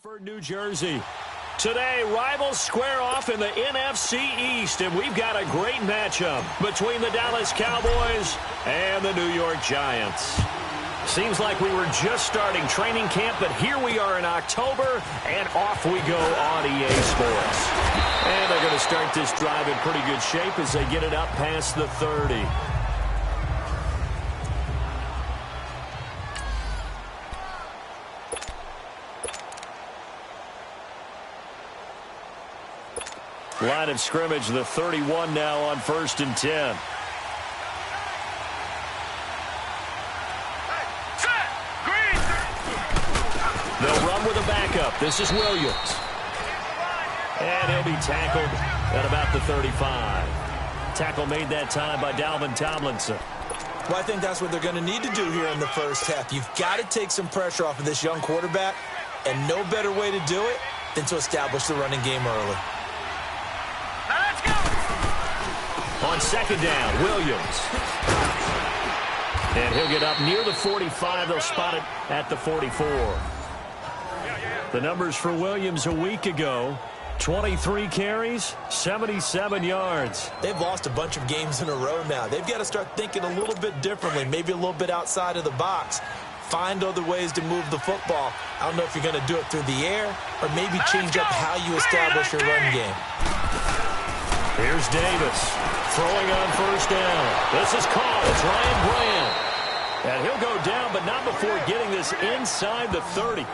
Hartford, New Jersey. Today, rivals square off in the NFC East, and we've got a great matchup between the Dallas Cowboys and the New York Giants. Seems like we were just starting training camp, but here we are in October, and off we go on EA Sports. And they're going to start this drive in pretty good shape as they get it up past the 30. Line of scrimmage, the 31 now on 1st and 10. They'll run with a backup. This is Williams. And he'll be tackled at about the 35. Tackle made that time by Dalvin Tomlinson. Well, I think that's what they're going to need to do here in the first half. You've got to take some pressure off of this young quarterback, and no better way to do it than to establish the running game early. On second down, Williams. And he'll get up near the 45. They'll spot it at the 44. The numbers for Williams a week ago: 23 carries, 77 yards. They've lost a bunch of games in a row now. They've got to start thinking a little bit differently, maybe a little bit outside of the box. Find other ways to move the football. I don't know if you're going to do it through the air or maybe change up how you establish your run game. Here's Davis throwing on first down. This is caught. It's Ryan Grant. And he'll go down, but not before getting this inside the 30.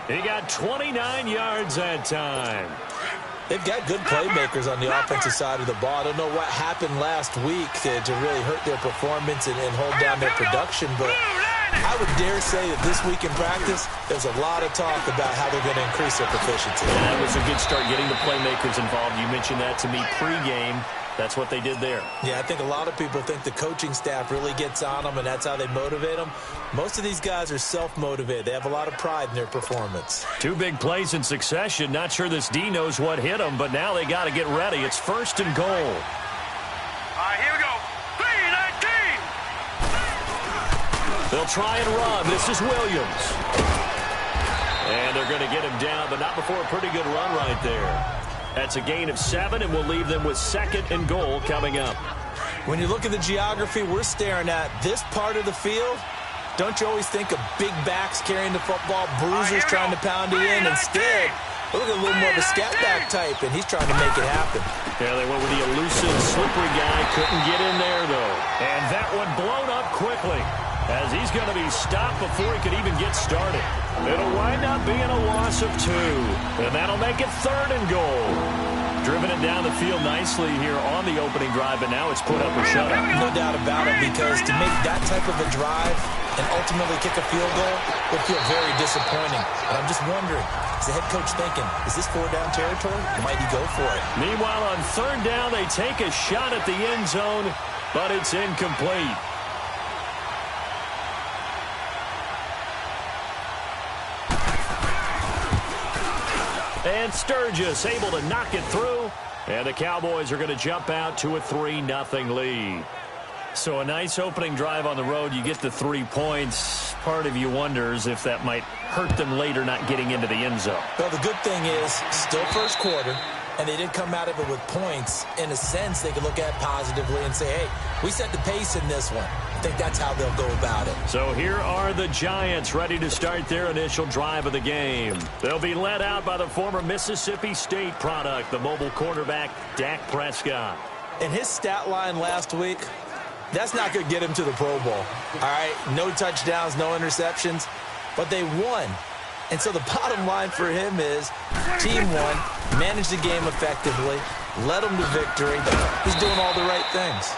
He got 29 yards that time. They've got good playmakers on the offensive side of the ball. I don't know what happened last week to really hurt their performance and hold down their production, but I would dare say that this week in practice, there's a lot of talk about how they're going to increase their proficiency. And that was a good start, getting the playmakers involved. You mentioned that to me pregame. That's what they did there. Yeah, I think a lot of people think the coaching staff really gets on them, and that's how they motivate them. Most of these guys are self-motivated. They have a lot of pride in their performance. Two big plays in succession. Not sure this D knows what hit them, but now they got to get ready. It's 1st and goal. All right, here we go. 3-19. They'll try and run. This is Williams. And they're going to get him down, but not before a pretty good run right there. That's a gain of 7, and we'll leave them with 2nd and goal coming up. When you look at the geography we're staring at, this part of the field, don't you always think of big backs carrying the football, bruisers trying to pound it in? Instead, look at a little more of a scat back type, and he's trying to make it happen. Yeah, they went with the elusive, slippery guy. Couldn't get in there, though. And that one blown up quickly, as he's going to be stopped before he could even get started. It'll wind up being a loss of 2, and that'll make it 3rd and goal. Driven it down the field nicely here on the opening drive, but now it's put up or shut up. No doubt about it, because to make that type of a drive and ultimately kick a field goal would feel very disappointing. And I'm just wondering, is the head coach thinking, is this 4-down territory? Might he go for it? Meanwhile, on 3rd down, they take a shot at the end zone, but it's incomplete. And Sturgis able to knock it through. And the Cowboys are going to jump out to a 3-0 lead. So a nice opening drive on the road. You get the 3 points. Part of you wonders if that might hurt them later not getting into the end zone. Well, the good thing is, still first quarter, and they didn't come out of it with points. In a sense, they could look at it positively and say, hey, we set the pace in this one. I think that's how they'll go about it. So here are the Giants ready to start their initial drive of the game. They'll be led out by the former Mississippi State product, the mobile quarterback, Dak Prescott. And his stat line last week, that's not going to get him to the Pro Bowl. All right, no touchdowns, no interceptions, but they won. And so the bottom line for him is team won, managed the game effectively, led them to victory. He's doing all the right things.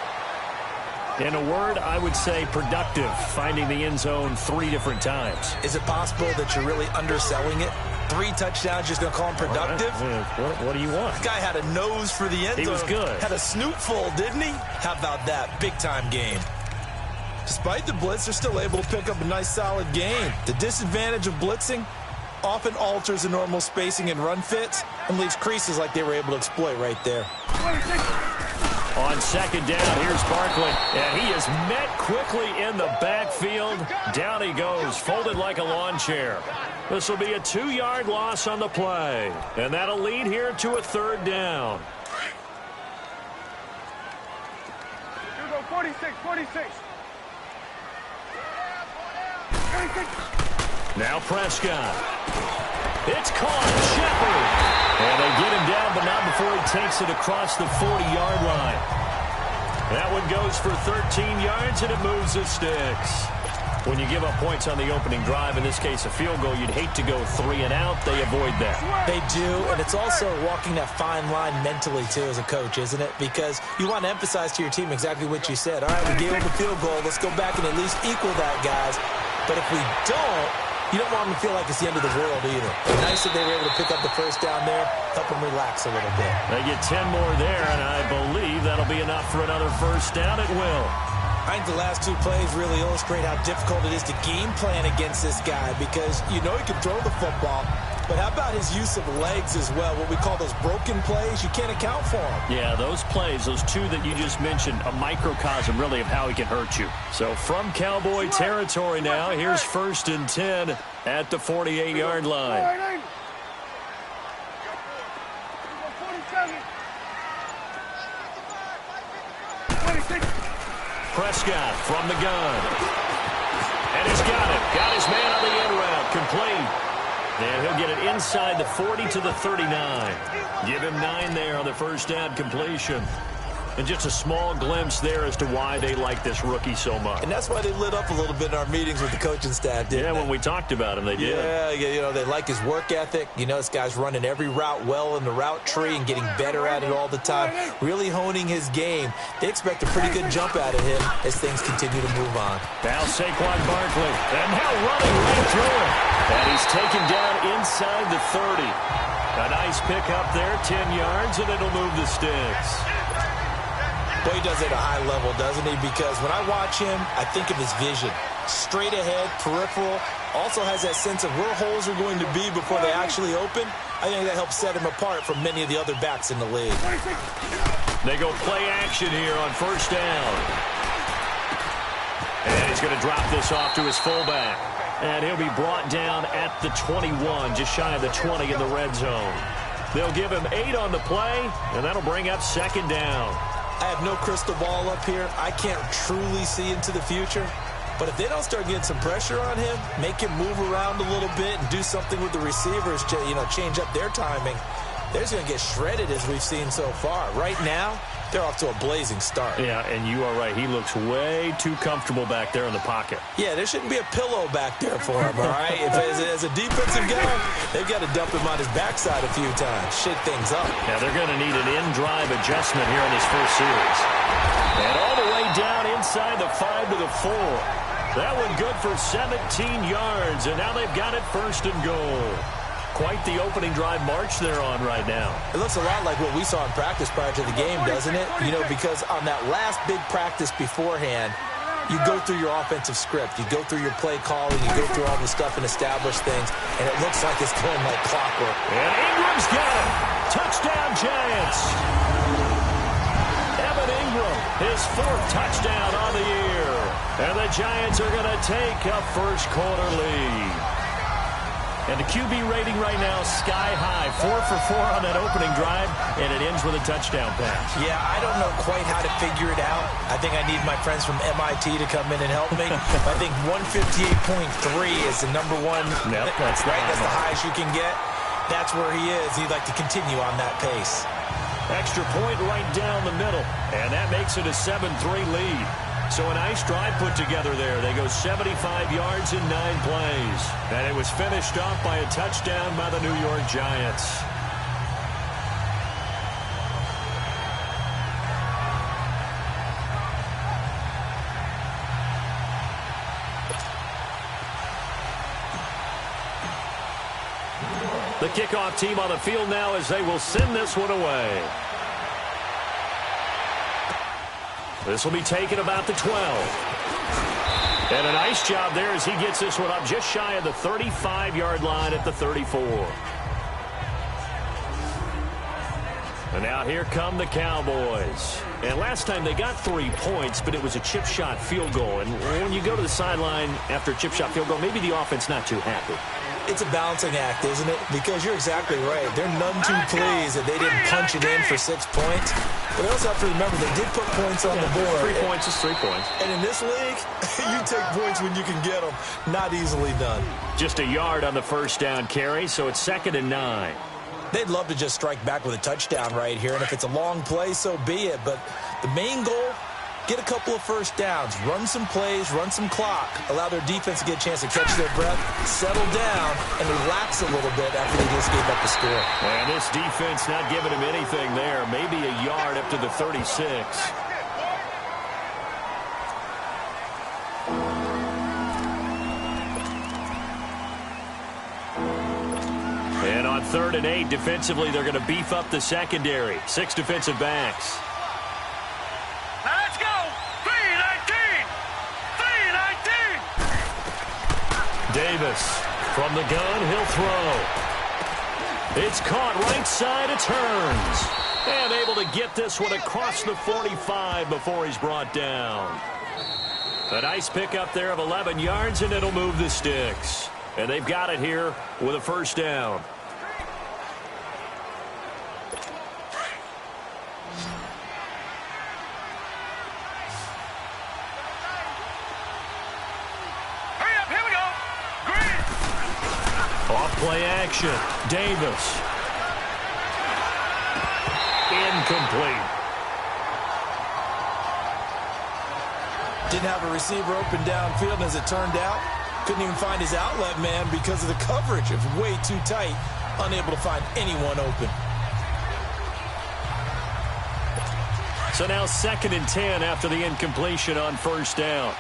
In a word, I would say productive, finding the end zone 3 different times. Is it possible that you're really underselling it? 3 touchdowns, just going to call him productive? What do you want? This guy had a nose for the end zone. He was good. Had a snoot full, didn't he? How about that? Big-time game. Despite the blitz, they're still able to pick up a nice, solid gain. The disadvantage of blitzing often alters the normal spacing and run fits and leaves creases like they were able to exploit right there. On 2nd down, here's Barkley, and he is met quickly in the backfield. Down he goes, folded like a lawn chair. This will be a 2-yard loss on the play. And that'll lead here to a 3rd down. Here we go, 46, 46. Now Prescott. It's caught. Shepard. And they get him down, but not before he takes it across the 40-yard line. That one goes for 13 yards, and it moves the sticks. When you give up points on the opening drive, in this case a field goal, you'd hate to go 3 and out. They avoid that. They do, and it's also walking that fine line mentally, too, as a coach, isn't it? Because you want to emphasize to your team exactly what you said. All right, we gave them a field goal. Let's go back and at least equal that, guys. But if we don't, you don't want them to feel like it's the end of the world either. Nice that they were able to pick up the first down there, help them relax a little bit. They get 10 more there, and I believe that'll be enough for another first down. It will. I think the last 2 plays really illustrate how difficult it is to game plan against this guy because you know he can throw the football, but how about his use of legs as well? What we call those broken plays, you can't account for them. Yeah, those plays, those 2 that you just mentioned, a microcosm really of how he can hurt you. So from Cowboy territory now, here's 1st and 10 at the 48-yard line. Prescott from the gun. And he's got it. Got his man on the end route. Complete. And he'll get it inside the 40 to the 39. Give him 9 there on the first down completion. And just a small glimpse there as to why they like this rookie so much. And that's why they lit up a little bit in our meetings with the coaching staff, didn't they? When we talked about him, they did. Yeah, you know, they like his work ethic. You know, this guy's running every route well in the route tree and getting better at it all the time, really honing his game. They expect a pretty good jump out of him as things continue to move on. Now Saquon Barkley, and now running right through him. And he's taken down inside the 30. A nice pick up there, 10 yards, and it'll move the sticks. Boy, he does it at a high level, doesn't he? Because when I watch him, I think of his vision. Straight ahead, peripheral. Also has that sense of where holes are going to be before they actually open. I think that helps set him apart from many of the other backs in the league. They go play action here on first down. And he's going to drop this off to his fullback. And he'll be brought down at the 21, just shy of the 20 in the red zone. They'll give him 8 on the play, and that'll bring up 2nd down. I have no crystal ball up here. I can't truly see into the future. But if they don't start getting some pressure on him, make him move around a little bit and do something with the receivers to, change up their timing, they're just going to get shredded as we've seen so far. Right now, they're off to a blazing start. Yeah, and you are right. He looks way too comfortable back there in the pocket. Yeah, there shouldn't be a pillow back there for him, all right? As a defensive guy, they've got to dump him on his backside a few times, shake things up. Now, they're going to need an in-drive adjustment here in this first series. And all the way down inside the 5 to the 4. That one good for 17 yards, and now they've got it 1st and goal. Quite the opening drive march they're on right now. It looks a lot like what we saw in practice prior to the game, doesn't it? You know, because on that last big practice beforehand, you go through your offensive script. You go through your play calling. You go through all the stuff and establish things, and it looks like it's going like clockwork. And Ingram's got it. Touchdown, Giants. Evan Ingram, his 4th touchdown on the year. And the Giants are going to take a first-quarter lead. And the QB rating right now, sky high. 4 for 4 on that opening drive, and it ends with a touchdown pass. Yeah, I don't know quite how to figure it out. I think I need my friends from MIT to come in and help me. I think 158.3 is the number one. Yep, that's right. That's the highest you can get. That's where he is. He'd like to continue on that pace. Extra point right down the middle, and that makes it a 7-3 lead. So a nice drive put together there. They go 75 yards in 9 plays. And it was finished off by a touchdown by the New York Giants. The kickoff team on the field now as they will send this one away. This will be taken about the 12. And a nice job there as he gets this one up just shy of the 35-yard line at the 34. And now here come the Cowboys. And last time they got 3 points, but it was a chip shot field goal. And when you go to the sideline after a chip shot field goal, maybe the offense not too happy. It's a balancing act, isn't it? Because you're exactly right. They're none too pleased that they didn't punch it in for 6 points. But they also have to remember they did put points on the board. 3 points is 3 points. And in this league, you take points when you can get them. Not easily done. Just a yard on the first down carry, so it's 2nd and 9. They'd love to just strike back with a touchdown right here. And if it's a long play, so be it. But the main goal, get a couple of first downs, run some plays, run some clock, allow their defense to get a chance to catch their breath, settle down, and relax a little bit after they just gave up the score. And this defense not giving him anything there. Maybe a yard up to the 36. And on 3rd and 8, defensively, they're going to beef up the secondary. 6 defensive backs. Let's go! 3-19! 3-19! Davis from the gun, he'll throw. It's caught right side, it turns. And able to get this one across the 45 before he's brought down. A nice pickup there of 11 yards, and it'll move the sticks. And they've got it here with a first down. Play action. Davis. Incomplete. Didn't have a receiver open downfield, as it turned out. Couldn't even find his outlet man because of the coverage. It was way too tight. Unable to find anyone open. So now 2nd and 10 after the incompletion on first down.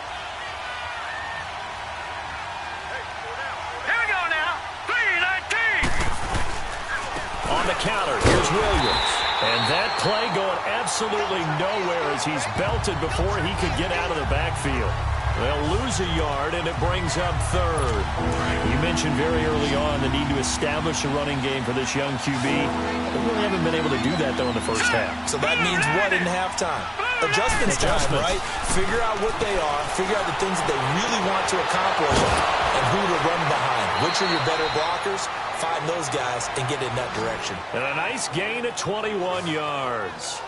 Counter. Here's Williams. And that play going absolutely nowhere as he's belted before he could get out of the backfield. They'll lose a yard, and it brings up 3rd. You mentioned very early on the need to establish a running game for this young QB. They really haven't been able to do that, though, in the first half. So that means what in halftime? Adjustments time, right? Figure out what they are. Figure out the things that they really want to accomplish and who to run behind. Which are your better blockers? Find those guys and get in that direction. And a nice gain of 21 yards.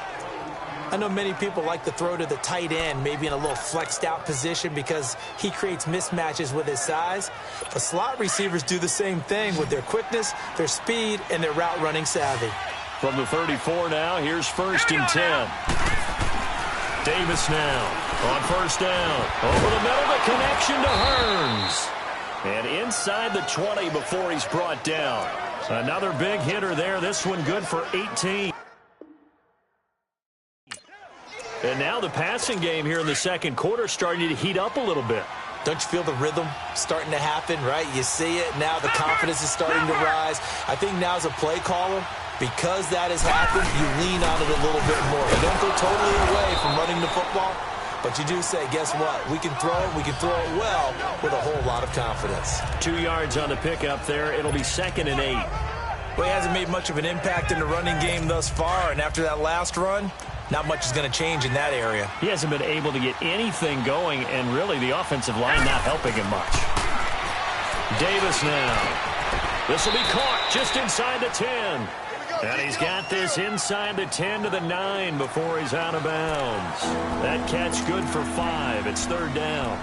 I know many people like to throw to the tight end, maybe in a little flexed out position because he creates mismatches with his size. But slot receivers do the same thing with their quickness, their speed, and their route running savvy. From the 34 now, here's 1st and 10. Davis now on first down. Over the middle, the connection to Hearns. And inside the 20 before he's brought down. Another big hitter there. This one good for 18. And now the passing game here in the second quarter starting to heat up a little bit. Don't you feel the rhythm starting to happen, right? You see it. Now the confidence is starting to rise. I think now as a play caller, because that has happened, you lean on it a little bit more. You don't go totally away from running the football, but you do say, guess what? We can throw it. We can throw it well with a whole lot of confidence. 2 yards on the pickup there. It'll be 2nd and 8. Well, he hasn't made much of an impact in the running game thus far, and after that last run, not much is going to change in that area. He hasn't been able to get anything going, and really the offensive line not helping him much. Davis now. This will be caught just inside the 10. And he's got this inside the 10 to the 9 before he's out of bounds. That catch good for 5. It's 3rd down.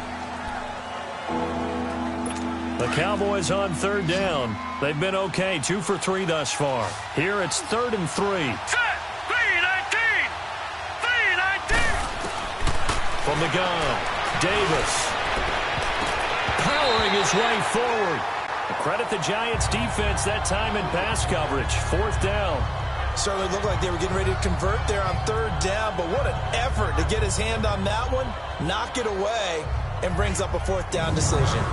The Cowboys on 3rd down. They've been okay, 2 for 3 thus far. Here it's 3rd and 3. From the gun, Davis powering his way forward. Credit the Giants defense that time in pass coverage. 4th down. Certainly looked like they were getting ready to convert there on 3rd down, but what an effort to get his hand on that one, knock it away, and brings up a 4th down decision.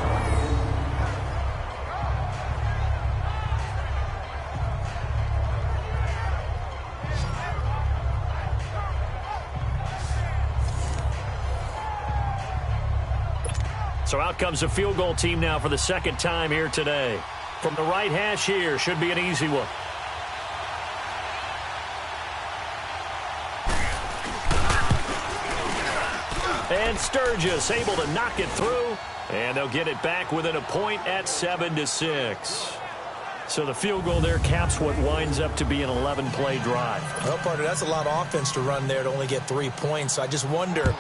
So out comes a field goal team now for the 2nd time here today. From the right hash here, should be an easy one. And Sturgis able to knock it through. And they'll get it back within a point at 7-6. So the field goal there caps what winds up to be an 11-play drive. Well, partner, that's a lot of offense to run there to only get 3 points. So I just wonder,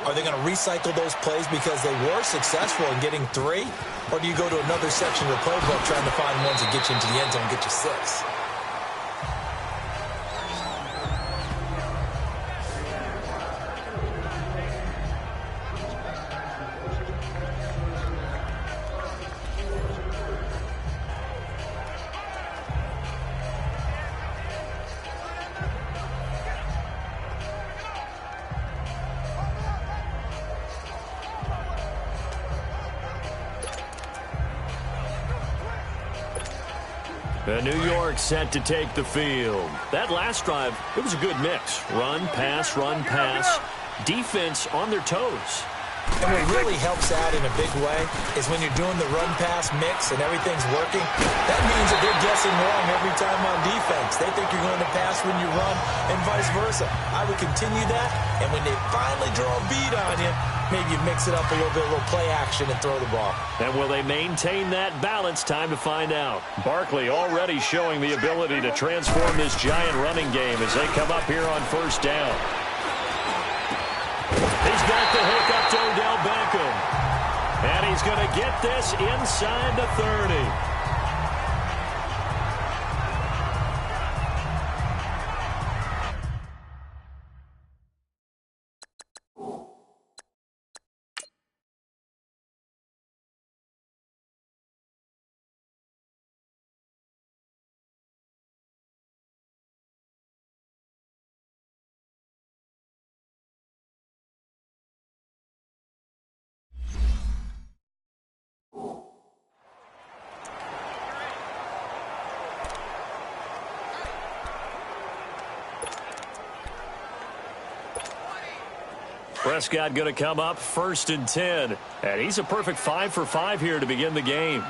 are they going to recycle those plays because they were successful in getting 3? Or do you go to another section of the playbook trying to find ones that get you into the end zone and get you 6? New York set to take the field. That last drive, it was a good mix. Run, pass, defense on their toes. And what really helps out in a big way is when you're doing the run-pass mix and everything's working, that means that they're guessing wrong every time on defense. They think you're going to pass when you run and vice versa. I would continue that, and when they finally draw a bead on you, maybe you mix it up a little bit, a little play action and throw the ball. And will they maintain that balance? Time to find out. Barkley already showing the ability to transform this giant running game as they come up here on first down. He's got the hook up to Odell Beckham. And he's going to get this inside the 30. Prescott going to come up 1st and 10. And he's a perfect 5 for 5 here to begin the game.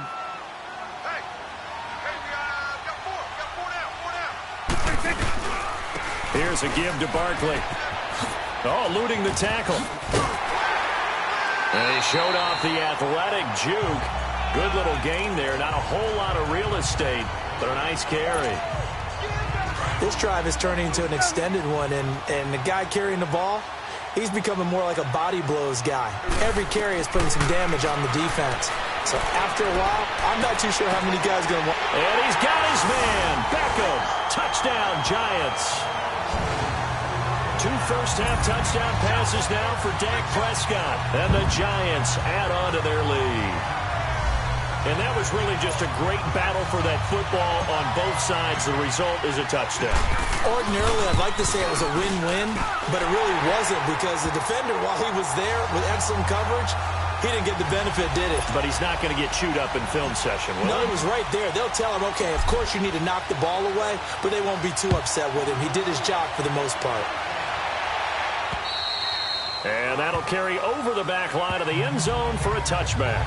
Here's a give to Barkley. Oh, eluding the tackle. And he showed off the athletic juke. Good little gain there. Not a whole lot of real estate, but a nice carry. This drive is turning into an extended one, and the guy carrying the ball, he's becoming more like a body blows guy. Every carry is putting some damage on the defense. So after a while, I'm not too sure how many guys are going to want. And he's got his man. Beckham. Touchdown, Giants. 2 first-half touchdown passes now for Dak Prescott. And the Giants add on to their lead. And that was really just a great battle for that football on both sides. The result is a touchdown. Ordinarily, I'd like to say it was a win-win, but it really wasn't because the defender, while he was there with excellent coverage, he didn't get the benefit, did it? But he's not going to get chewed up in film session, will No, he? he was right there. They'll tell him, okay, of course you need to knock the ball away, but they won't be too upset with him. He did his job for the most part. And that'll carry over the back line of the end zone for a touchback.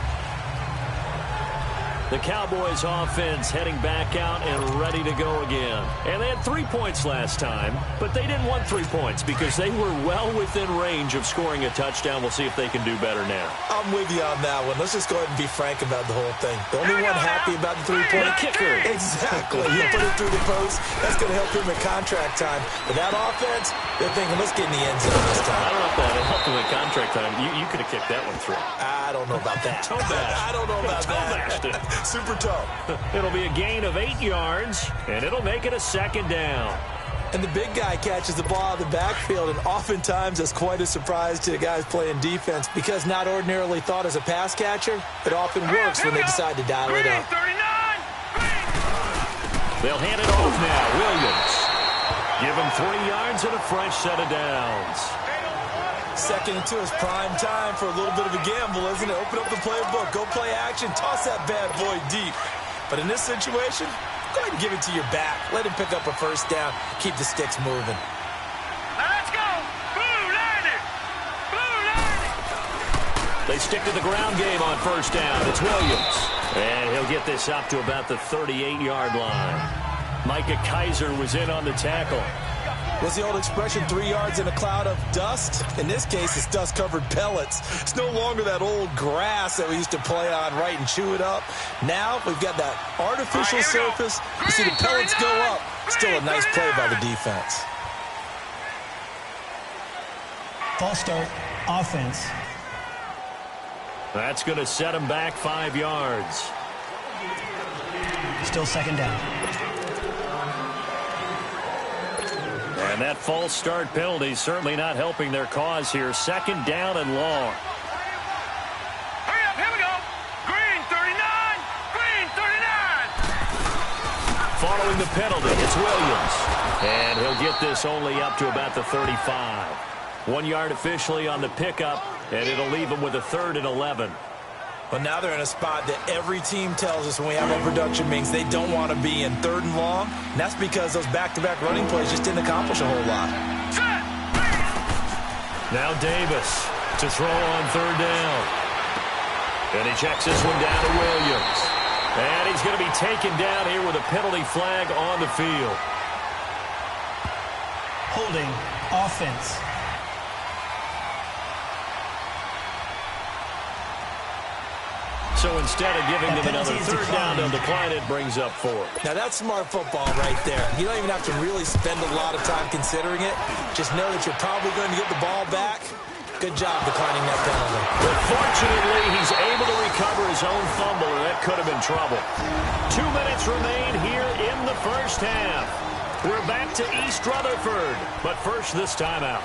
The Cowboys offense heading back out and ready to go again. And they had 3 points last time, but they didn't want 3 points because they were well within range of scoring a touchdown. We'll see if they can do better now. I'm with you on that one. Let's just go ahead and be frank about the whole thing. The only one happy about the 3-point kicker. Exactly. You put it through the post. That's going to help him at contract time. But that offense, they're thinking, let's get in the end zone this time. I don't know if that helped him at contract time. You could have kicked that one through. I don't know about that. Toe bash. I don't know about Toe-bashed that. it. Super toe. It'll be a gain of 8 yards, and it'll make it a 2nd down. And the big guy catches the ball out of the backfield, and oftentimes that's quite a surprise to the guys playing defense because not ordinarily thought as a pass catcher, it often works when they decide to dial it up. They'll hand it off now. Williams. Give him 3 yards and a fresh set of downs. 2nd and 2 is prime time for a little bit of a gamble, isn't it? Open up the playbook, go play action, toss that bad boy deep. But in this situation, go ahead and give it to your back. Let him pick up a first down, keep the sticks moving. Let's go! Blue 90! Blue 90! They stick to the ground game on first down. It's Williams. And he'll get this up to about the 38-yard line. Micah Kiser was in on the tackle. What's the old expression, 3 yards in a cloud of dust? In this case, it's dust-covered pellets. It's no longer that old grass that we used to play on, right, and chew it up. Now we've got that artificial surface. You see the pellets go up. Still a nice play by the defense. False start, offense. That's going to set him back 5 yards. Still second down. And that false start penalty certainly not helping their cause here. Second down and long. Hurry up, here we go. Green 39, green 39. Following the penalty, it's Williams. And he'll get this only up to about the 35. 1 yard officially on the pickup, and it'll leave him with a 3rd and 11. But now they're in a spot that every team tells us when we have our production meetings they don't want to be in, 3rd and long. And that's because those back-to-back running plays just didn't accomplish a whole lot. Now Davis to throw on 3rd down. And he checks this one down to Williams. And he's going to be taken down here with a penalty flag on the field. Holding, offense. So instead of giving them another 3rd down, they'll decline it, brings up 4. Now that's smart football right there. You don't even have to really spend a lot of time considering it. Just know that you're probably going to get the ball back. Good job declining that penalty. But fortunately, he's able to recover his own fumble, or that could have been trouble. 2 minutes remain here in the first half. We're back to East Rutherford, but first this timeout.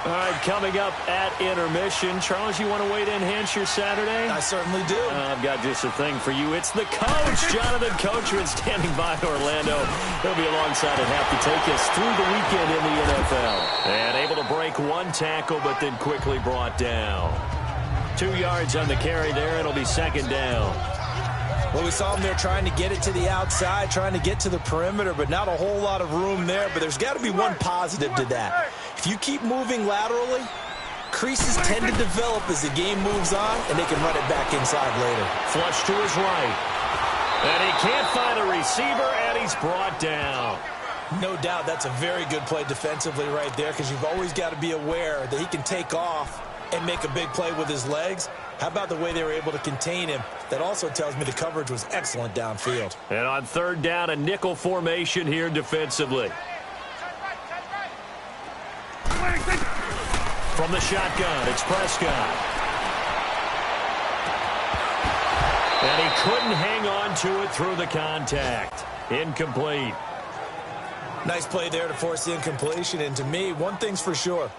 All right, coming up at intermission. Charles, you want to wait to enhance your Saturday? I certainly do. I've got just a thing for you. It's the coach, Jonathan Coachman, standing by in Orlando. He'll be alongside at half to take us through the weekend in the NFL. And able to break 1 tackle, but then quickly brought down. 2 yards on the carry there. It'll be 2nd down. Well, we saw him there trying to get it to the outside, trying to get to the perimeter, but not a whole lot of room there. But there's got to be one positive to that. If you keep moving laterally, creases tend to develop as the game moves on, and they can run it back inside later. Flush to his right. And he can't find a receiver, and he's brought down. No doubt that's a very good play defensively right there, because you've always got to be aware that he can take off and make a big play with his legs. How about the way they were able to contain him? That also tells me the coverage was excellent downfield. And on 3rd down, a nickel formation here defensively. From the shotgun, it's Prescott. And he couldn't hang on to it through the contact. Incomplete. Nice play there to force the incompletion. And to me, one thing's for sure.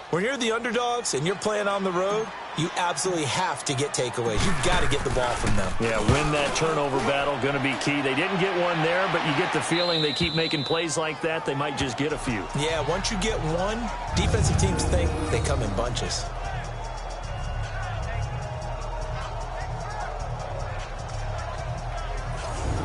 When you're the underdogs and you're playing on the road, you absolutely have to get takeaways. You've got to get the ball from them. Yeah, win that turnover battle, going to be key. They didn't get one there, but you get the feeling they keep making plays like that, they might just get a few. Yeah, once you get one, defensive teams think they come in bunches.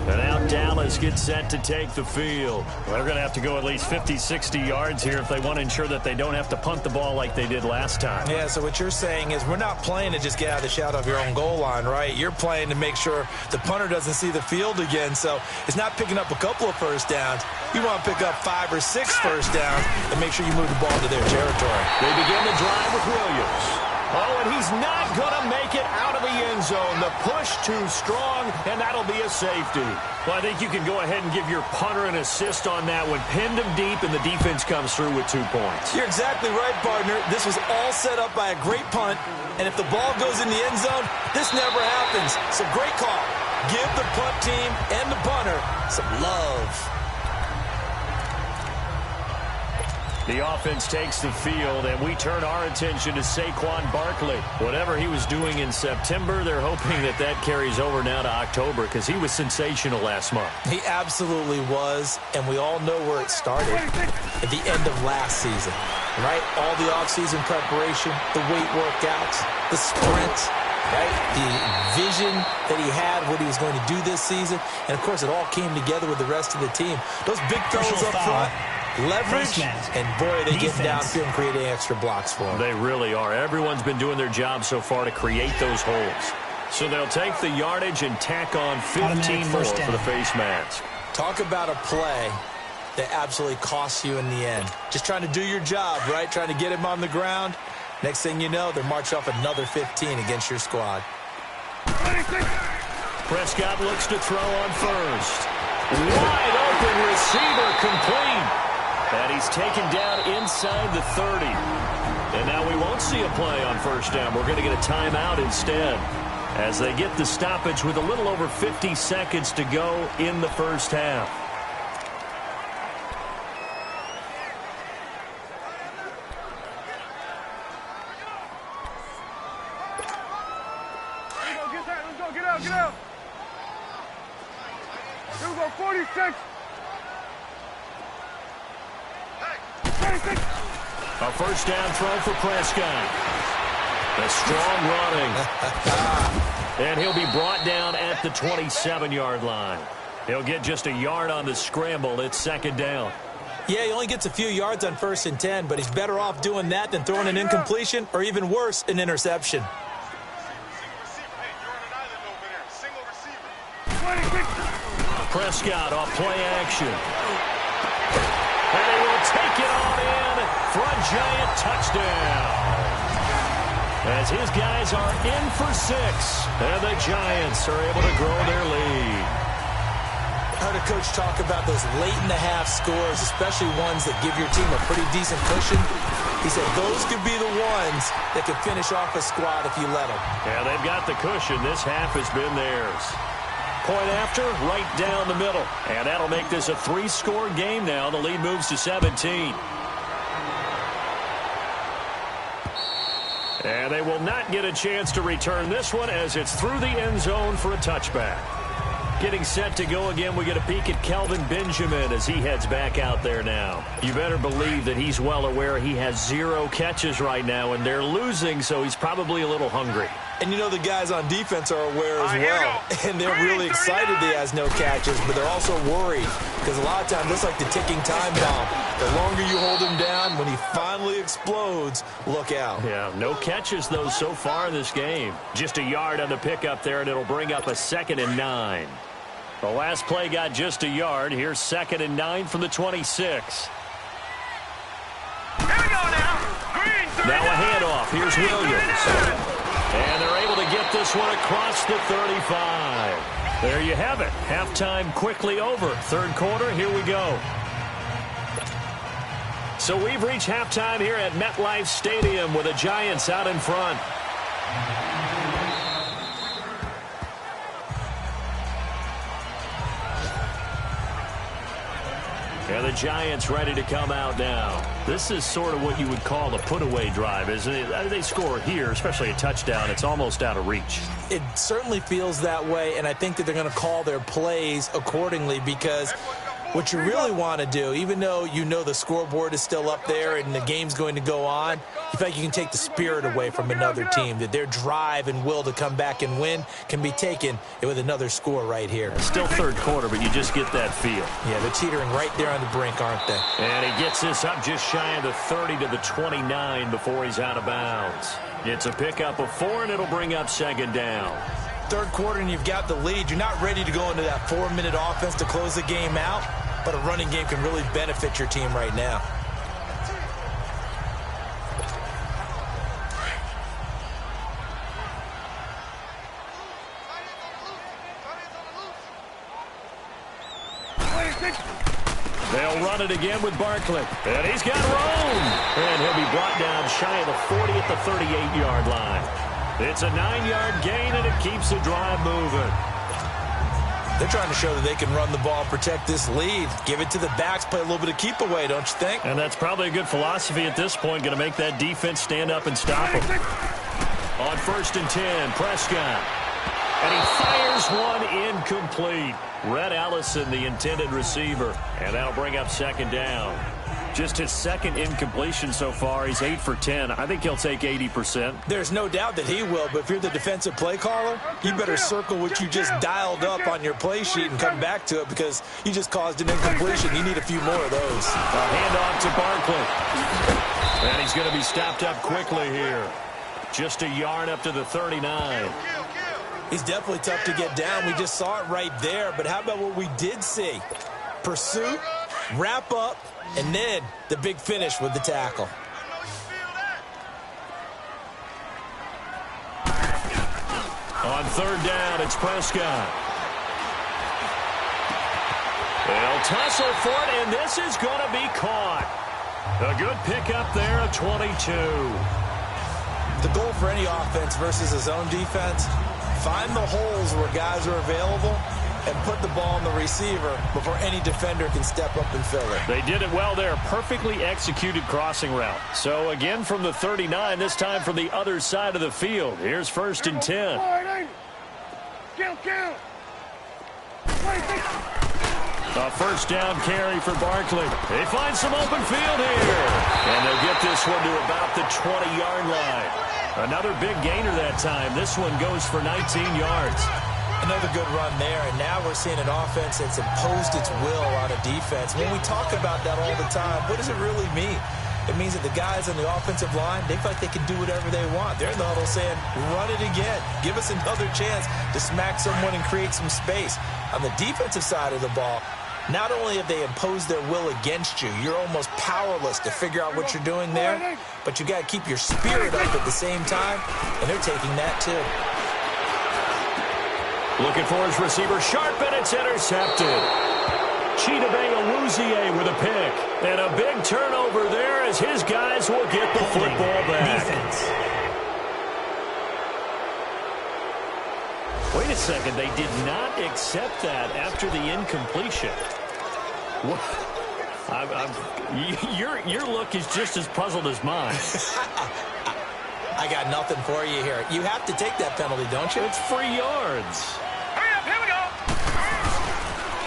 And now Dallas gets set to take the field. Well, they're going to have to go at least 50, 60 yards here if they want to ensure that they don't have to punt the ball like they did last time. Yeah, so what you're saying is we're not playing to just get out of the shadow of your own goal line, right? You're playing to make sure the punter doesn't see the field again. So it's not picking up a couple of first downs. You want to pick up 5 or 6 first downs and make sure you move the ball to their territory. They begin the drive with Williams. Oh, and he's not going to make it out of the end zone. The push too strong, and that'll be a safety. Well, I think you can go ahead and give your punter an assist on that one. Pinned him deep, and the defense comes through with 2 points. You're exactly right, partner. This was all set up by a great punt, and if the ball goes in the end zone, this never happens. So great call. Give the punt team and the punter some love. The offense takes the field, and we turn our attention to Saquon Barkley. Whatever he was doing in September, they're hoping that that carries over now to October because he was sensational last month. He absolutely was, and we all know where it started at the end of last season, right? All the offseason preparation, the weight workouts, the sprints, right? The vision that he had, what he was going to do this season, and, of course, it all came together with the rest of the team. Those big fellas up front, leverage, and boy, they get downfield and creating extra blocks for them. They really are. Everyone's been doing their job so far to create those holes. So they'll take the yardage and tack on 15 more for the face mask. Talk about a play that absolutely costs you in the end. Just trying to do your job, right? Trying to get him on the ground. Next thing you know, they're marching off another 15 against your squad. Prescott looks to throw on first. Wide open receiver, complete. And he's taken down inside the 30. And now we won't see a play on first down. We're going to get a timeout instead, as they get the stoppage with a little over 50 seconds to go in the first half. Get out. Here we go, 46. A first down throw for Prescott. A strong running. And he'll be brought down at the 27-yard line. He'll get just a yard on the scramble. It's second down. Yeah, he only gets a few yards on 1st and 10, but he's better off doing that than throwing an incompletion or even worse, an interception. Prescott off play action. And he will take it on in for a Giant touchdown. As his guys are in for 6, and the Giants are able to grow their lead. I heard a coach talk about those late-in-the-half scores, especially ones that give your team a pretty decent cushion. He said those could be the ones that could finish off a squad if you let them. Yeah, they've got the cushion. This half has been theirs. Point after, right down the middle. And that'll make this a 3-score game now. The lead moves to 17. And they will not get a chance to return this one, as it's through the end zone for a touchback. Getting set to go again, we get a peek at Kelvin Benjamin as he heads back out there now. You better believe that he's well aware he has 0 catches right now, and they're losing, so he's probably a little hungry. And you know the guys on defense are aware as well. And they're really excited that he has no catches, but they're also worried. Because a lot of times, it's like the ticking time bomb. The longer you hold him down, when he finally explodes, look out. Yeah, no catches, though, so far in this game. Just a yard on the pickup there, and it'll bring up a 2nd and 9. The last play got just a yard. Here's 2nd and 9 from the 26. Here we go now. Green, now a handoff. Here's Williams. And they're able to get this one across the 35. There you have it. Halftime quickly over. Third quarter, here we go. So we've reached halftime here at MetLife Stadium with the Giants out in front. And the Giants ready to come out now. This is sort of what you would call a put-away drive, isn't it? They score here, especially a touchdown. It's almost out of reach. It certainly feels that way, and I think that they're going to call their plays accordingly, because what you really want to do, even though you know the scoreboard is still up there and the game's going to go on, you feel like you can take the spirit away from another team, that their drive and will to come back and win can be taken with another score right here. Still third quarter, but you just get that feel. Yeah, they're teetering right there on the brink, aren't they? And he gets this up just shy of the 30 to the 29 before he's out of bounds. It's a pickup of 4, and it'll bring up 2nd down. Third quarter, and you've got the lead. You're not ready to go into that 4-minute offense to close the game out, but a running game can really benefit your team right now. They'll run it again with Barkley. And he's got room. And he'll be brought down shy of the 40 at the 38-yard line. It's a 9-yard gain, and it keeps the drive moving. They're trying to show that they can run the ball and protect this lead. Give it to the backs, play a little bit of keep away, don't you think? And that's probably a good philosophy at this point, going to make that defense stand up and stop them. On 1st and 10, Prescott. And he fires one incomplete. Red Allison, the intended receiver. And that'll bring up 2nd down. Just his 2nd incompletion so far. He's 8 for 10. I think he'll take 80%. There's no doubt that he will, but if you're the defensive play caller, you better circle what you just dialed up on your play sheet and come back to it, because you just caused an incompletion. You need a few more of those. A handoff to Barkley. And he's going to be stopped up quickly here. Just a yard up to the 39. He's definitely tough to get down. We just saw it right there, but how about what we did see? Pursuit, wrap up, and then the big finish with the tackle. On third down, it's Prescott. They'll tussle for it, and this is going to be caught. A good pickup there, a 22. The goal for any offense versus a zone defense, find the holes where guys are available and put the ball on the receiver before any defender can step up and fill it. They did it well there. Perfectly executed crossing route. So again from the 39, this time from the other side of the field. Here's 1st and 10. A first down carry for Barkley. They find some open field here. And they'll get this one to about the 20-yard line. Another big gainer that time. This one goes for 19 yards. Another good run there, and now we're seeing an offense that's imposed its will on a defense. When we talk about that all the time, what does it really mean? It means that the guys on the offensive line, they feel like they can do whatever they want. They're in the huddle saying, run it again. Give us another chance to smack someone and create some space. On the defensive side of the ball, not only have they imposed their will against you, you're almost powerless to figure out what you're doing there, but you got to keep your spirit up at the same time, and they're taking that too. Looking for his receiver, sharp, and it's intercepted. Chidobe with a pick. And a big turnover there as his guys will get the football back. Defense. Wait a second, they did not accept that after the incompletion. Your look is just as puzzled as mine. I got nothing for you here. You have to take that penalty, don't you? It's free yards. Hurry up, here we go.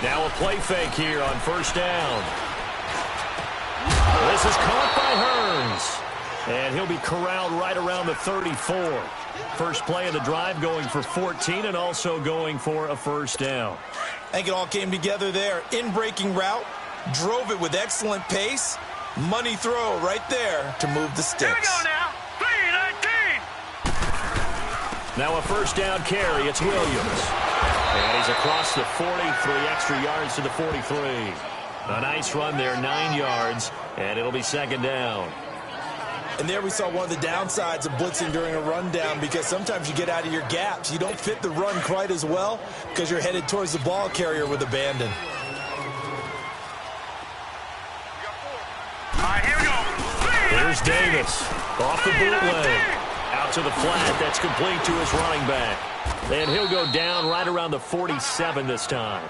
Now a play fake here on first down. This is caught by Hearns. And he'll be corralled right around the 34. First play of the drive going for 14 and also going for a first down. I think it all came together there. In-breaking route, drove it with excellent pace. Money throw right there to move the sticks. Here we go now. 3-19. Now a first down carry. It's Williams. And he's across the 40, 3 extra yards to the 43. A nice run there, 9 yards, and it'll be second down. And there we saw one of the downsides of blitzing during a rundown, because sometimes you get out of your gaps. You don't fit the run quite as well because you're headed towards the ball carrier with abandon. All right, here we go. Here's Davis off the bootleg. Out to the flat. That's complete to his running back. And he'll go down right around the 47 this time.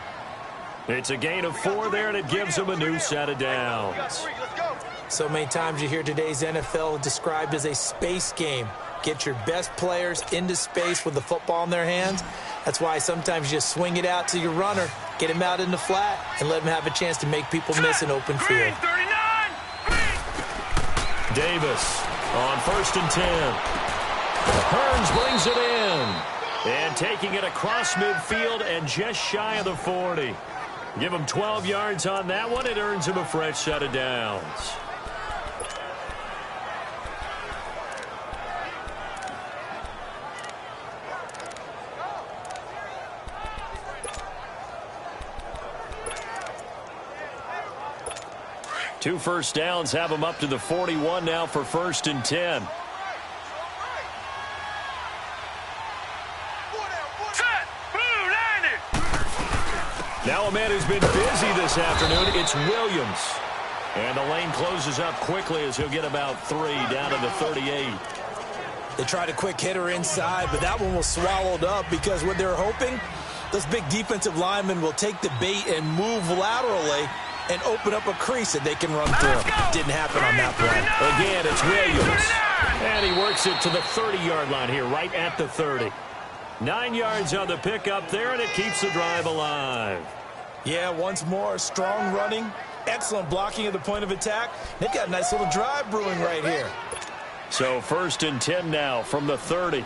It's a gain of 4 there, and it gives him a new set of downs. So many times you hear today's NFL described as a space game. Get your best players into space with the football in their hands. That's why sometimes you just swing it out to your runner, get him out in the flat, and let him have a chance to make people miss an open field. Davis on first and 10. Hearns brings it in. And taking it across midfield and just shy of the 40. Give him 12 yards on that one. It earns him a fresh set of downs. Two first downs have him up to the 41 now for first and 10. Now a man who's been busy this afternoon, it's Williams. And the lane closes up quickly as he'll get about 3 down to the 38. They tried a quick hitter inside, but that one was swallowed up because what they're hoping, those big defensive linemen will take the bait and move laterally and open up a crease that they can run through. Didn't happen on that play. Again, it's Williams. And he works it to the 30-yard line here, right at the 30. 9 yards on the pickup there, and it keeps the drive alive. Yeah, once more, strong running, excellent blocking at the point of attack. They've got a nice little drive brewing right here. So first and 10 now from the 30.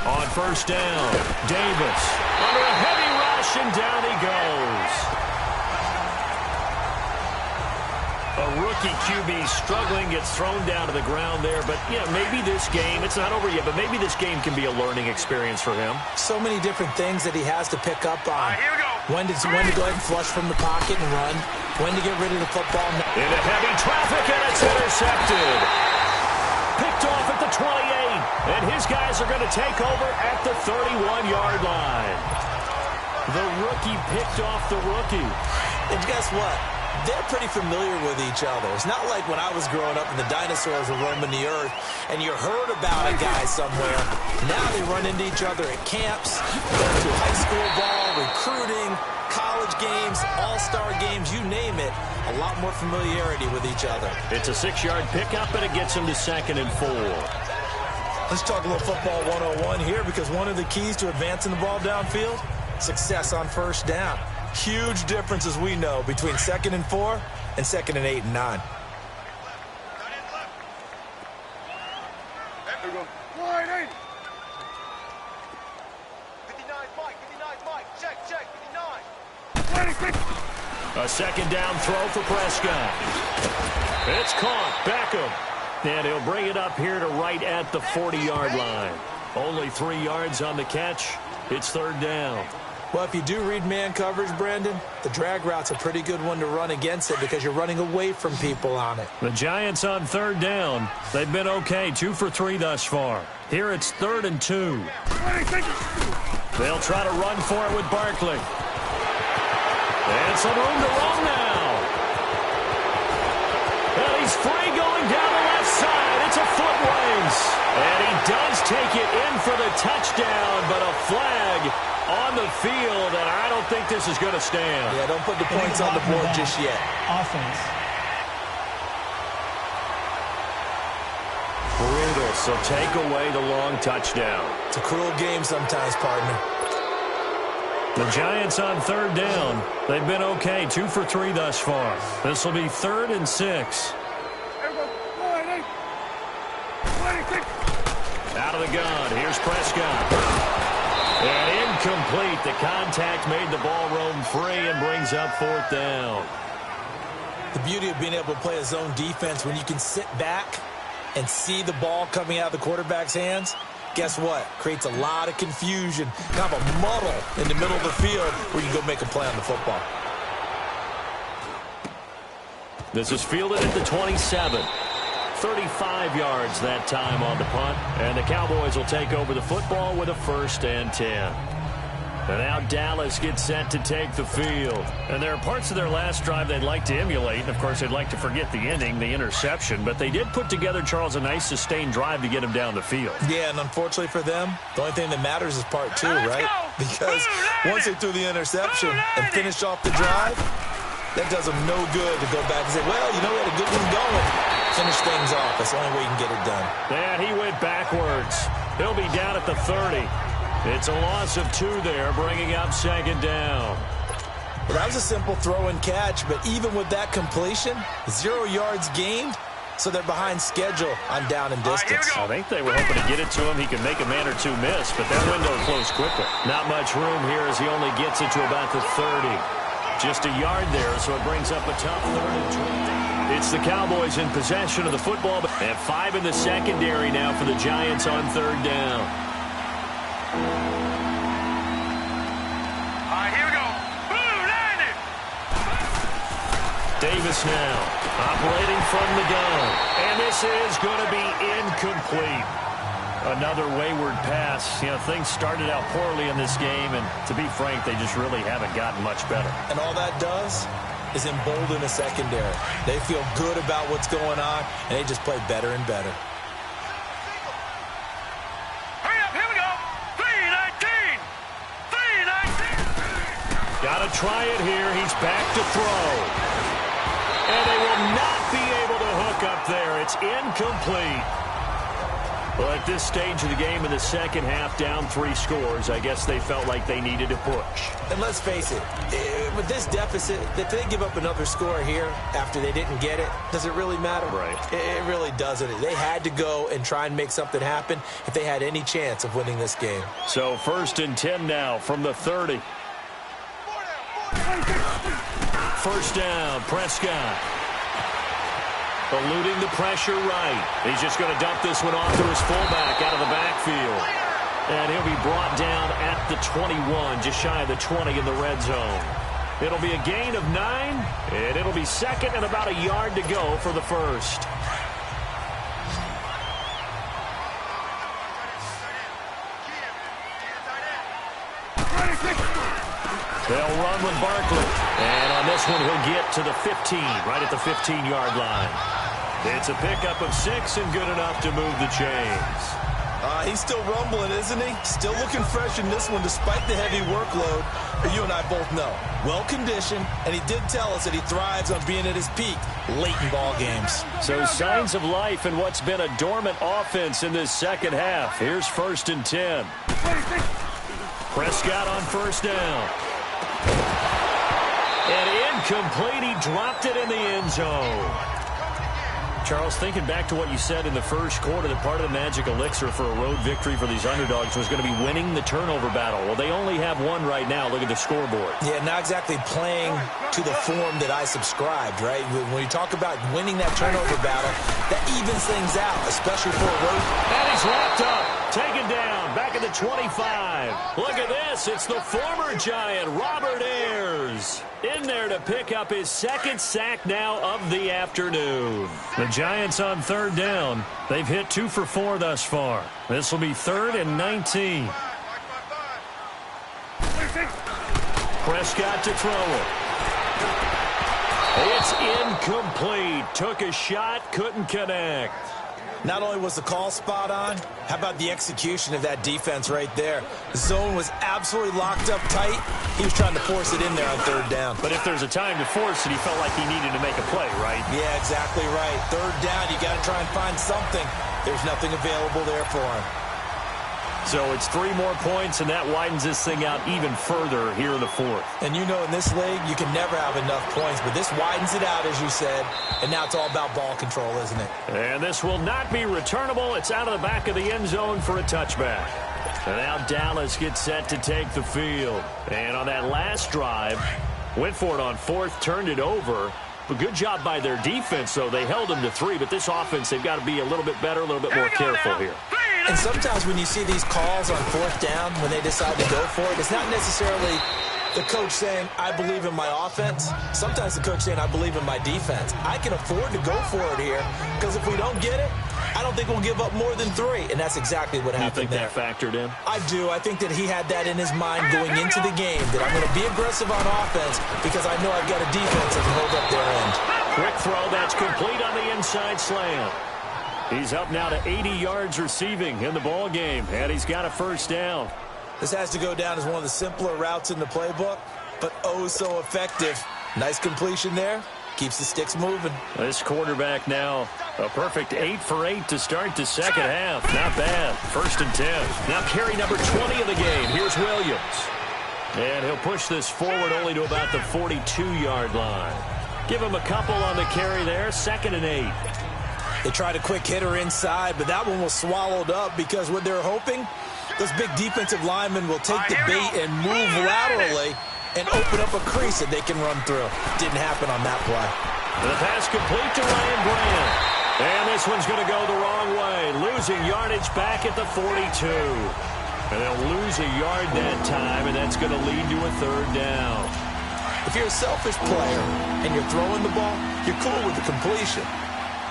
On first down, Davis under a heavy rush, and down he goes. A rookie QB struggling, gets thrown down to the ground there. But, yeah, maybe this game, it's not over yet, but maybe this game can be a learning experience for him. So many different things that he has to pick up on. Here we go. When to go ahead and flush from the pocket and run. When to get rid of the football. Into heavy traffic, and it's intercepted. Picked off at the 28, and his guys are going to take over at the 31-yard line. The rookie picked off the rookie. And guess what? They're pretty familiar with each other. It's not like when I was growing up and the dinosaurs were roaming the earth and you heard about a guy somewhere. Now they run into each other at camps, to high school ball, recruiting, college games, all-star games, you name it. A lot more familiarity with each other. It's a 6-yard pickup, and it gets him to 2nd and 4. Let's talk a little football 101 here, because one of the keys to advancing the ball downfield, success on first down. Huge difference, as we know, between 2nd and 4 and 2nd and 8 and 9. There we go. Wide 8. 59 Mike. 59 Mike. Check. 59. A 2nd down throw for Prescott. It's caught. Beckham. And he'll bring it up here to right at the 40-yard line. Only 3 yards on the catch. It's 3rd down. Well, if you do read man coverage, Brandon, the drag route's a pretty good one to run against it because you're running away from people on it. The Giants on 3rd down. They've been okay, 2 for 3 thus far. Here it's 3rd and 2. They'll try to run for it with Barkley. And some room to run now. And he's free going down the left side. It's a foot race. And he does take it in for the touchdown, but a flag on the field, and I don't think this is going to stand. Yeah, don't put the points on the board just yet. Offense. Brutal, so take away the long touchdown. It's a cruel game sometimes, partner. The Giants on 3rd down. They've been okay, 2 for 3 thus far. This will be 3rd and 6. Out of the gun, here's Prescott. And incomplete. The contact made the ball roam free and brings up 4th down. The beauty of being able to play a zone defense when you can sit back and see the ball coming out of the quarterback's hands, guess what? Creates a lot of confusion, kind of a muddle in the middle of the field where you can go make a play on the football. This is fielded at the 27. 35 yards that time on the punt. And the Cowboys will take over the football with a 1st and 10. And now Dallas gets set to take the field. And there are parts of their last drive they'd like to emulate. And, of course, they'd like to forget the ending, the interception. But they did put together, Charles, a nice sustained drive to get him down the field. Yeah, and unfortunately for them, the only thing that matters is part 2, right? Because once they threw the interception and finished off the drive, that does them no good to go back and say, well, you know, we had a good one going. Finish things off. That's the only way you can get it done. And he went backwards. He'll be down at the 30. It's a loss of 2 there, bringing up 2nd down. Well, that was a simple throw and catch, but even with that completion, 0 yards gained, so they're behind schedule on down and distance. I think they were hoping to get it to him. He could make a man or 2 miss, but that window closed quickly. Not much room here as he only gets it to about the 30. Just a yard there, so it brings up a tough 3rd and 20. It's the Cowboys in possession of the football. And 5 in the secondary now for the Giants on 3rd down. All right, here we go. Boom, landed. Davis now operating from the gun. And this is going to be incomplete. Another wayward pass. You know, things started out poorly in this game, and to be frank, they just really haven't gotten much better. And all that does is embolden the secondary. They feel good about what's going on, and they just play better and better. Hurry up, here we go. 3-19. 3-19. Got to try it here. He's back to throw. And they will not be able to hook up there. It's incomplete. Well, at this stage of the game in the second half, down 3 scores, I guess they felt like they needed to push. And let's face it, with this deficit, if they give up another score here after they didn't get it, does it really matter? Right. It really doesn't. They had to go and try and make something happen if they had any chance of winning this game. So 1st and 10 now from the 30. 1st down, Prescott. Eluding the pressure right. He's just going to dump this one off to his fullback out of the backfield. And he'll be brought down at the 21, just shy of the 20 in the red zone. It'll be a gain of 9, and it'll be second and about a yard to go for the first. They'll run with Barkley. And on this one, he'll get to the 15, right at the 15-yard line. It's a pickup of 6 and good enough to move the chains. He's still rumbling, isn't he? Still looking fresh in this one despite the heavy workload. But you and I both know. Well-conditioned, and he did tell us that he thrives on being at his peak late in ball games. So signs of life in what's been a dormant offense in this second half. Here's 1st and 10. Prescott on first down. And incomplete. He dropped it in the end zone. Charles, thinking back to what you said in the first quarter, that part of the magic elixir for a road victory for these underdogs was going to be winning the turnover battle. Well, they only have one right now. Look at the scoreboard. Yeah, not exactly playing to the form that I subscribed, right? When you talk about winning that turnover battle, that evens things out, especially for a road. And he's wrapped up. Taken down. Back at the 25. Look at this. It's the former Giant, Robert Ayers, in there to pick up his 2nd sack now of the afternoon. The Giants on 3rd down. They've hit 2 for 4 thus far. This will be 3rd and 19. Prescott to throw it. It's incomplete. Took a shot, couldn't connect. Not only was the call spot on, how about the execution of that defense right there? The zone was absolutely locked up tight. He was trying to force it in there on 3rd down. But if there's a time to force it, he felt like he needed to make a play, right? Yeah, exactly right. 3rd down, you got to try and find something. There's nothing available there for him. So it's 3 more points, and that widens this thing out even further here in the 4th. And you know in this league, you can never have enough points, but this widens it out, as you said, and now it's all about ball control, isn't it? And this will not be returnable. It's out of the back of the end zone for a touchback. And now Dallas gets set to take the field. And on that last drive, went for it on 4th, turned it over. But good job by their defense, though. They held them to 3, but this offense, they've got to be a little bit better, a little bit more careful here. And sometimes when you see these calls on 4th down, when they decide to go for it, it's not necessarily the coach saying, I believe in my offense. Sometimes the coach saying, I believe in my defense. I can afford to go for it here, because if we don't get it, I don't think we'll give up more than 3. And that's exactly what happened there. You think that factored in? I do. I think that he had that in his mind going into the game, that I'm going to be aggressive on offense because I know I've got a defense that can hold up their end. Quick throw, that's complete on the inside slant. He's up now to 80 yards receiving in the ball game, and he's got a 1st down. This has to go down as one of the simpler routes in the playbook, but oh so effective. Nice completion there. Keeps the sticks moving. This quarterback now, a perfect 8 for 8 to start the second half. Not bad. 1st and 10. Now carry number 20 of the game. Here's Williams. And he'll push this forward only to about the 42-yard line. Give him a couple on the carry there. 2nd and 8. They tried a quick hitter inside, but that one was swallowed up because what they're hoping, those big defensive linemen will take the bait and move laterally and open up a crease that they can run through. Didn't happen on that play. The pass complete to Ryan Grant. And this one's going to go the wrong way. Losing yardage back at the 42. And they'll lose a yard that time, and that's going to lead to a 3rd down. If you're a selfish player and you're throwing the ball, you're cool with the completion.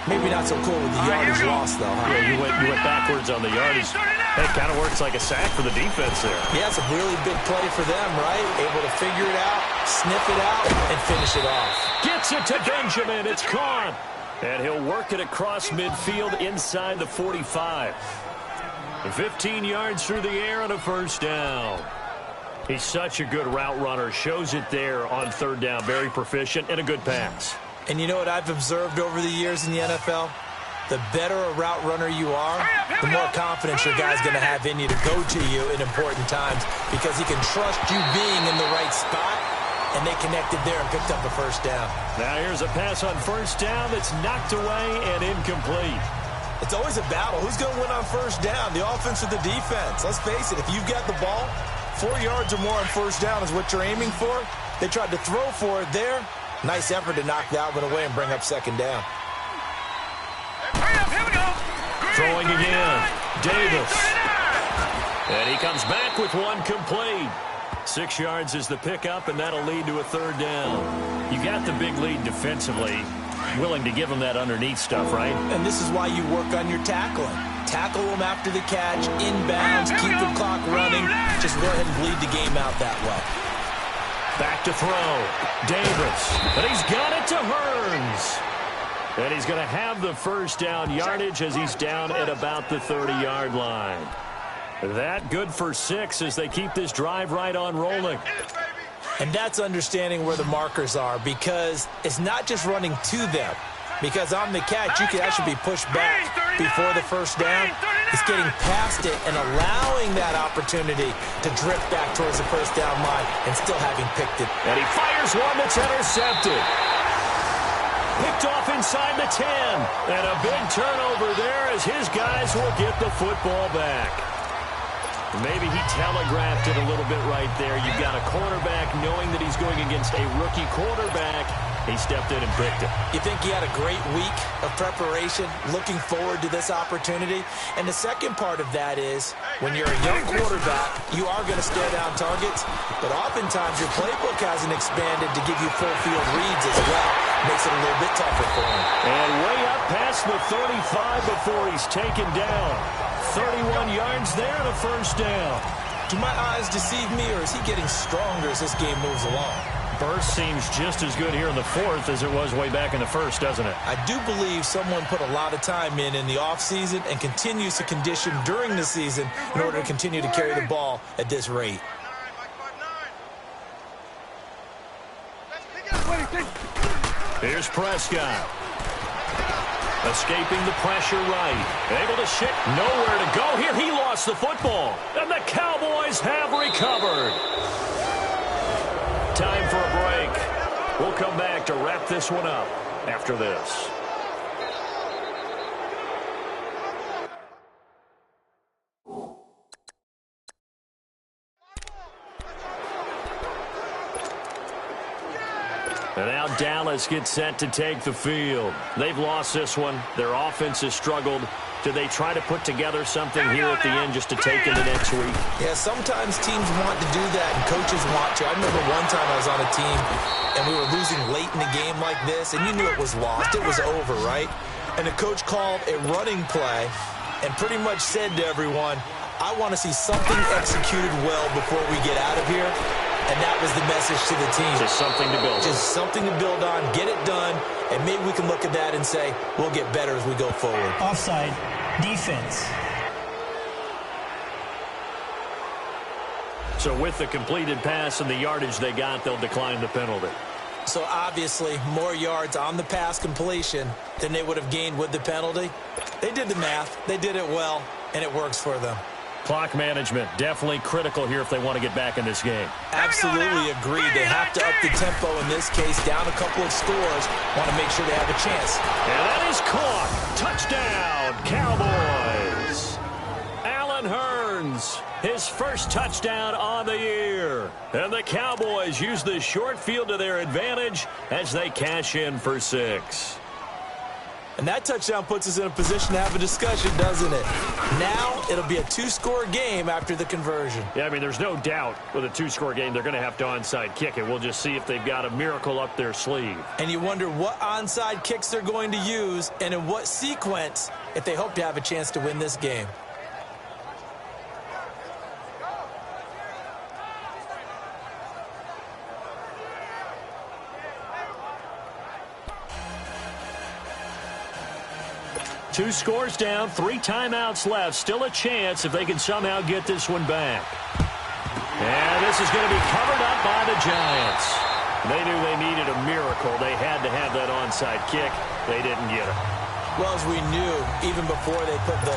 Maybe not so cool with the yardage loss, though. Huh? Yeah, you went backwards on the yardage. It kind of works like a sack for the defense there. Yeah, it's a really big play for them, right? Able to figure it out, sniff it out, and finish it off. Gets it to Benjamin. It's caught. And he'll work it across midfield inside the 45. 15 yards through the air on a 1st down. He's such a good route runner. Shows it there on 3rd down. Very proficient and a good pass. And you know what I've observed over the years in the NFL? The better a route runner you are, the more confidence your guy's going to have in you to go to you in important times because he can trust you being in the right spot, and they connected there and picked up a 1st down. Now here's a pass on 1st down that's knocked away and incomplete. It's always a battle. Who's going to win on 1st down, the offense or the defense? Let's face it, if you've got the ball, 4 yards or more on 1st down is what you're aiming for. They tried to throw for it there. Nice effort to knock that one away and bring up 2nd down. comes back with one complete. 6 yards is the pickup, and that'll lead to a third down. You got the big lead defensively. Willing to give them that underneath stuff, right? And this is why you work on your tackling. Tackle them after the catch, inbounds, keep the clock running. Just go ahead and bleed the game out that way. Back to throw. Davis. And he's got it to Hearns. And he's going to have the first down yardage as he's down at about the 30-yard line. That good for 6 as they keep this drive right on rolling. And that's understanding where the markers are, because it's not just running to them. Because on the catch, you can actually be pushed back before the first down. It's getting past it and allowing that opportunity to drift back towards the first down line and still having picked it. And he fires one that's intercepted. Picked off inside the 10. And a big turnover there as his guys will get the football back. Maybe he telegraphed it a little bit right there. You've got a quarterback knowing that he's going against a rookie quarterback. He stepped in and picked it. You think he had a great week of preparation, looking forward to this opportunity? And the second part of that is, when you're a young quarterback, you are going to stare down targets, but oftentimes your playbook hasn't expanded to give you full field reads as well. Makes it a little bit tougher for him. And way up past the 35 before he's taken down. 31 yards there and a first down. Do my eyes deceive me, or is he getting stronger as this game moves along? Burst seems just as good here in the fourth as it was way back in the first, doesn't it? I do believe someone put a lot of time in the offseason and continues to condition during the season in order to continue to carry the ball at this rate. Here's Prescott. Escaping the pressure right. Able to shift. Nowhere to go here. He lost the football. And the Cowboys have recovered. Time for a break. We'll come back to wrap this one up after this. And now Dallas gets set to take the field. They've lost this one. Their offense has struggled. Do they try to put together something here at the end just to take into next week? Yeah, sometimes teams want to do that and coaches want to. I remember one time I was on a team and we were losing late in the game like this, and you knew it was lost. It was over, right? And the coach called a running play and pretty much said to everyone, I want to see something executed well before we get out of here. And that was the message to the team. Just something to build on. Just something to build on, get it done, and maybe we can look at that and say, we'll get better as we go forward. Offside, defense. So with the completed pass and the yardage they got, they'll decline the penalty. So obviously, more yards on the pass completion than they would have gained with the penalty. They did the math. They did it well, and it works for them. Clock management, definitely critical here if they want to get back in this game. Absolutely agree. They have to up the tempo in this case, down a couple of scores, want to make sure they have a chance. And that is caught. Touchdown, Cowboys. Allen Hearns, his first touchdown on the year. And the Cowboys use the short field to their advantage as they cash in for 6. And that touchdown puts us in a position to have a discussion, doesn't it? Now it'll be a 2-score game after the conversion. Yeah, I mean, there's no doubt with a 2-score game they're going to have to onside kick it. We'll just see if they've got a miracle up their sleeve. And you wonder what onside kicks they're going to use and in what sequence if they hope to have a chance to win this game. Two scores down, 3 timeouts left. Still a chance if they can somehow get this one back. And this is going to be covered up by the Giants. They knew they needed a miracle. They had to have that onside kick. They didn't get it. Well, as we knew, even before they put the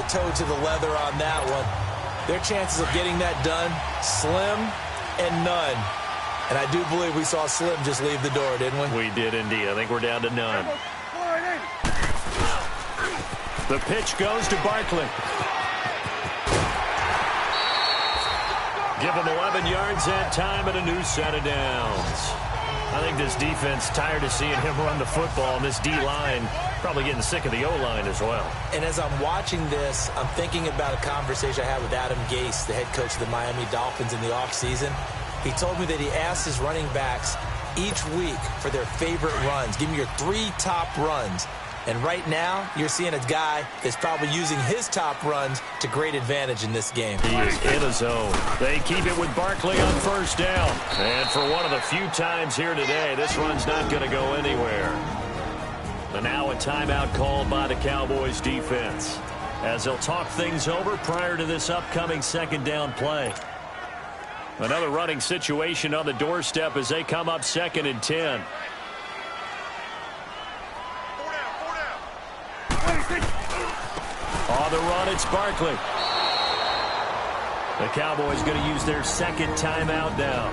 toe to the leather on that one, their chances of getting that done, slim and none. And I do believe we saw Slim just leave the door, didn't we? We did indeed. I think we're down to none. The pitch goes to Barkley. Give him 11 yards that time and a new set of downs. I think this defense tired of seeing him run the football, and this D-line probably getting sick of the O-line as well. And as I'm watching this, I'm thinking about a conversation I had with Adam Gase, the head coach of the Miami Dolphins in the offseason. He told me that he asked his running backs each week for their favorite runs. Give me your 3 top runs. And right now, you're seeing a guy that's probably using his top runs to great advantage in this game. He is in a zone. They keep it with Barkley on first down. And for one of the few times here today, this run's not going to go anywhere. And now a timeout called by the Cowboys defense, as they'll talk things over prior to this upcoming second down play. Another running situation on the doorstep as they come up 2nd and 10. On the run, it's Barkley. The Cowboys going to use their second timeout now,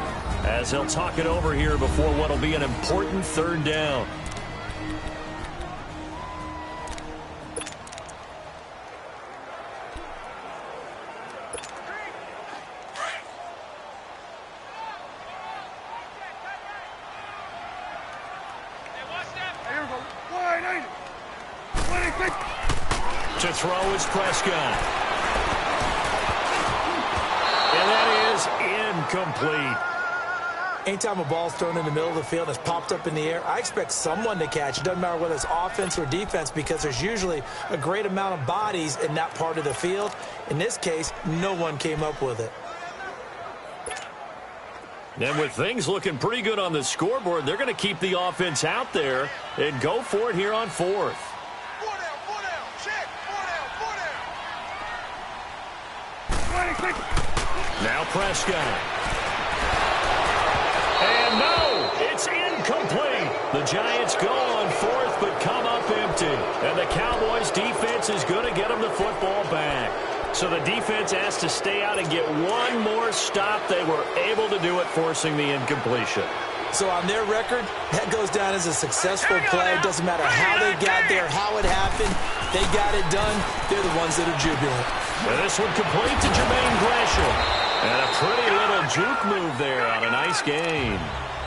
as they'll talk it over here before what will be an important 3rd down. To throw is Prescott. And that is incomplete. Anytime a ball's thrown in the middle of the field and it's popped up in the air, I expect someone to catch it. Doesn't matter whether it's offense or defense, because there's usually a great amount of bodies in that part of the field. In this case, no one came up with it. And with things looking pretty good on the scoreboard, they're going to keep the offense out there and go for it here on 4th. Now Prescott. And no, it's incomplete. The Giants go on 4th but come up empty. And the Cowboys defense is going to get them the football back. So the defense has to stay out and get one more stop. They were able to do it, forcing the incompletion. So on their record, that goes down as a successful play. Doesn't matter how they got there, how it happened. They got it done. They're the ones that are jubilant. And this one complete to Jermaine Gresham. And a pretty little juke move there on a nice gain.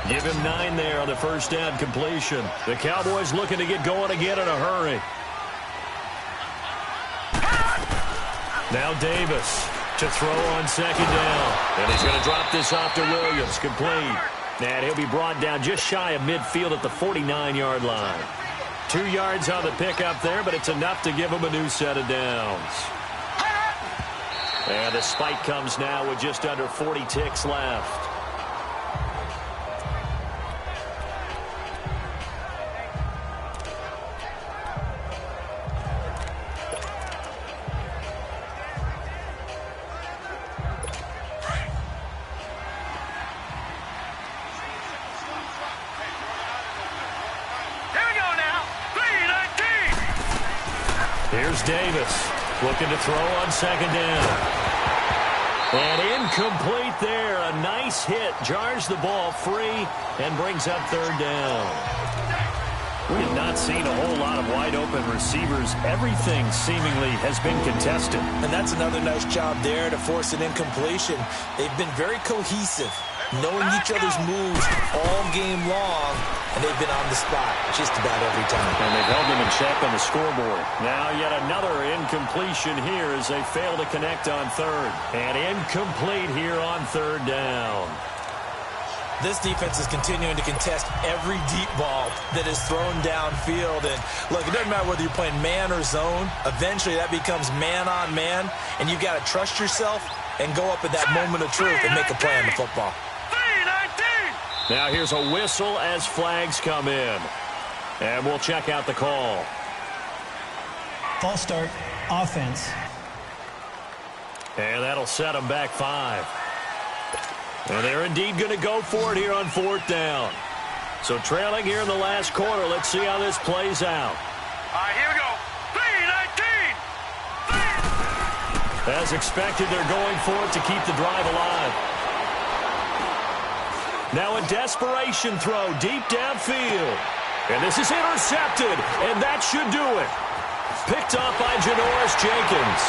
Give him 9 there on the first down completion. The Cowboys looking to get going again in a hurry. Now Davis to throw on 2nd down. And he's going to drop this off to Williams. Complete. And he'll be brought down just shy of midfield at the 49-yard line. 2 yards on the pickup there, but it's enough to give him a new set of downs. And the spike comes now with just under 40 ticks left. Here's Davis looking to throw on 2nd down. And incomplete there. A nice hit. Jars the ball free and brings up 3rd down. We have not seen a whole lot of wide open receivers. Everything seemingly has been contested. And that's another nice job there to force an incompletion. They've been very cohesive, knowing each other's moves all game long, and they've been on the spot just about every time. And they've held them in check on the scoreboard. Now yet another incompletion here as they fail to connect on 3rd. And incomplete here on 3rd down. This defense is continuing to contest every deep ball that is thrown downfield. And look, it doesn't matter whether you're playing man or zone. Eventually that becomes man on man, and you've got to trust yourself and go up at that moment of truth and make a play on the football. Now here's a whistle as flags come in. And we'll check out the call. False start, offense. And that'll set them back 5. And they're indeed going to go for it here on 4th down. So trailing here in the last quarter. Let's see how this plays out. All right, here we go. 3-19. As expected, they're going for it to keep the drive alive. Now a desperation throw deep downfield. And this is intercepted, and that should do it. Picked off by Janoris Jenkins.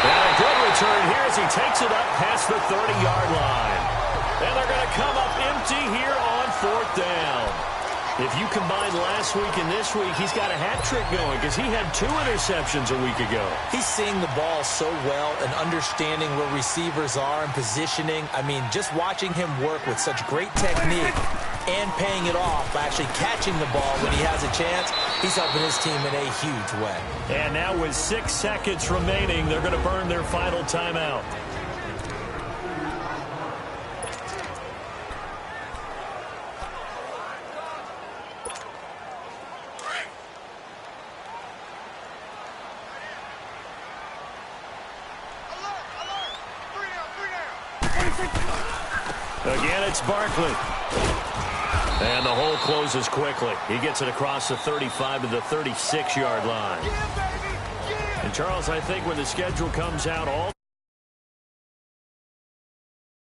And a good return here as he takes it up past the 30-yard line. And they're going to come up empty here on 4th down. If you combine last week and this week, he's got a hat trick going because he had 2 interceptions a week ago. He's seeing the ball so well and understanding where receivers are and positioning. I mean, just watching him work with such great technique and paying it off by actually catching the ball when he has a chance, he's helping his team in a huge way. And now with 6 seconds remaining, they're going to burn their final timeout. Again, it's Barkley. And the hole closes quickly. He gets it across the 35 to the 36-yard line. And, Charles, I think when the schedule comes out, all